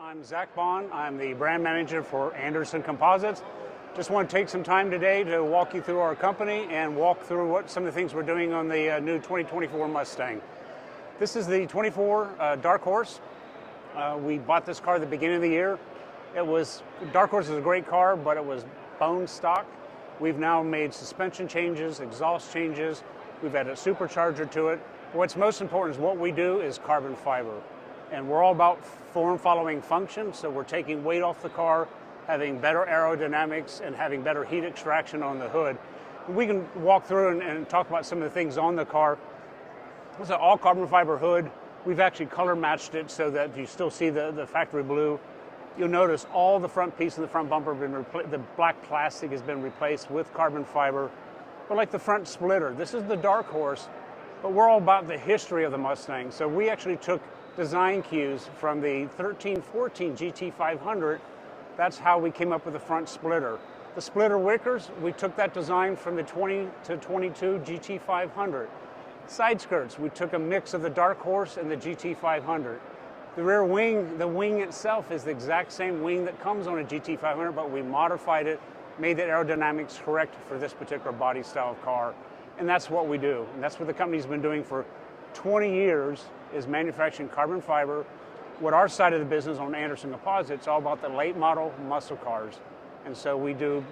I'm Zach Bond. I'm the brand manager for Anderson Composites. Just want to take some time today to walk you through our company and walk through what some of the things we're doing on the new 2024 Mustang. This is the 24 Dark Horse. We bought this car at the beginning of the year. Dark Horse is a great car, but it was bone stock. We've now made suspension changes, exhaust changes. We've added a supercharger to it. What's most important is what we do is carbon fiber. And we're all about form following function, so we're taking weight off the car, having better aerodynamics, and having better heat extraction on the hood. We can walk through and talk about some of the things on the car. It's an all carbon fiber hood. We've actually color matched it so that you still see the factory blue. You'll notice all the front piece of the front bumper the black plastic has been replaced with carbon fiber. But like the front splitter, this is the Dark Horse, but we're all about the history of the Mustang. So we actually took design cues from the 1314 GT500. That's how we came up with the front splitter. The splitter wickers, we took that design from the 20 to 22 GT500. Side skirts, we took a mix of the Dark Horse and the GT500. The rear wing, the wing itself is the exact same wing that comes on a GT500, but we modified it, made the aerodynamics correct for this particular body style of car. And that's what we do. And that's what the company's been doing for 20 years, is manufacturing carbon fiber. What our side of the business on Anderson Composites, it's all about the late model muscle cars. And so we do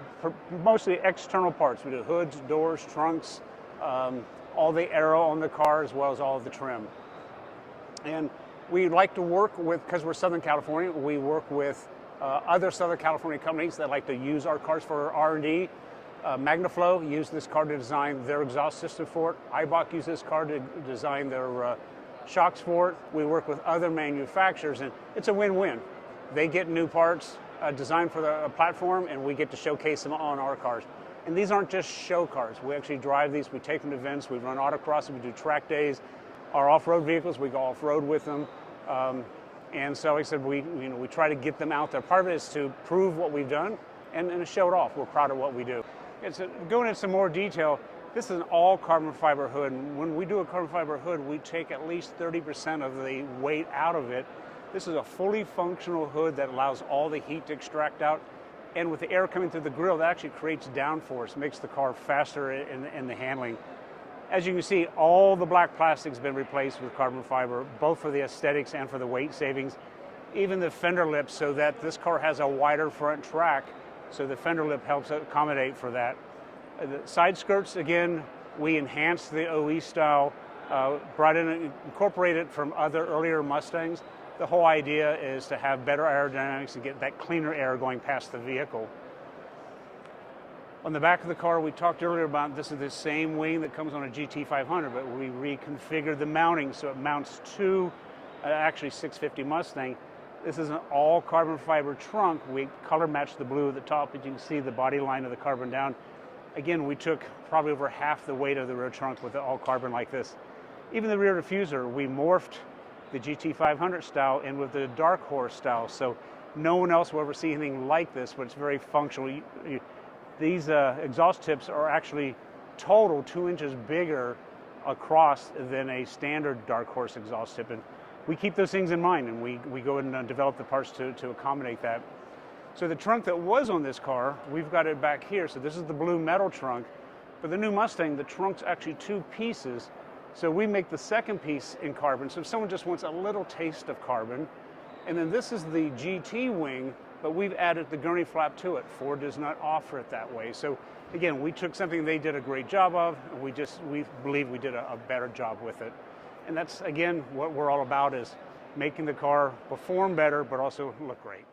mostly external parts. We do hoods, doors, trunks, all the aero on the car, as well as all of the trim. And we like to work with, because we're Southern California, we work with other Southern California companies that like to use our cars for R&D. Magnaflow used this car to design their exhaust system for it. Ibach used this car to design their shocks for it. We work with other manufacturers, and it's a win-win. They get new parts designed for the platform, and we get to showcase them on our cars. And these aren't just show cars. We actually drive these. We take them to events. We run autocross. We do track days. Our off-road vehicles, we go off-road with them. And so, like I said, we try to get them out there. Part of it is to prove what we've done and show it off. We're proud of what we do. Going into some more detail, this is an all carbon fiber hood. And when we do a carbon fiber hood, we take at least 30% of the weight out of it. This is a fully functional hood that allows all the heat to extract out. And with the air coming through the grille, that actually creates downforce, makes the car faster in the handling. As you can see, all the black plastic's been replaced with carbon fiber, both for the aesthetics and for the weight savings. Even the fender lips, so that this car has a wider front track, so the fender lip helps accommodate for that. The side skirts, again, we enhanced the OE style, incorporated from other earlier Mustangs. The whole idea is to have better aerodynamics and get that cleaner air going past the vehicle. On the back of the car, we talked earlier about this is the same wing that comes on a GT500, but we reconfigured the mounting so it mounts to actually 650 Mustang. This is an all carbon fiber trunk. We color matched the blue at the top, as you can see the body line of the carbon down. Again, we took probably over half the weight of the rear trunk with the all carbon like this. Even the rear diffuser, we morphed the GT500 style in with the Dark Horse style, so no one else will ever see anything like this, but it's very functional. These exhaust tips are actually total 2 inches bigger across than a standard Dark Horse exhaust tip. And we keep those things in mind, and we go and develop the parts to accommodate that. So the trunk that was on this car, we've got it back here. So this is the blue metal trunk. For the new Mustang, the trunk's actually 2 pieces. So we make the second piece in carbon. So if someone just wants a little taste of carbon, and then this is the GT wing, but we've added the gurney flap to it. Ford does not offer it that way. So again, we took something they did a great job of, and we believe we did a better job with it. And that's, again, what we're all about, is making the car perform better, but also look great.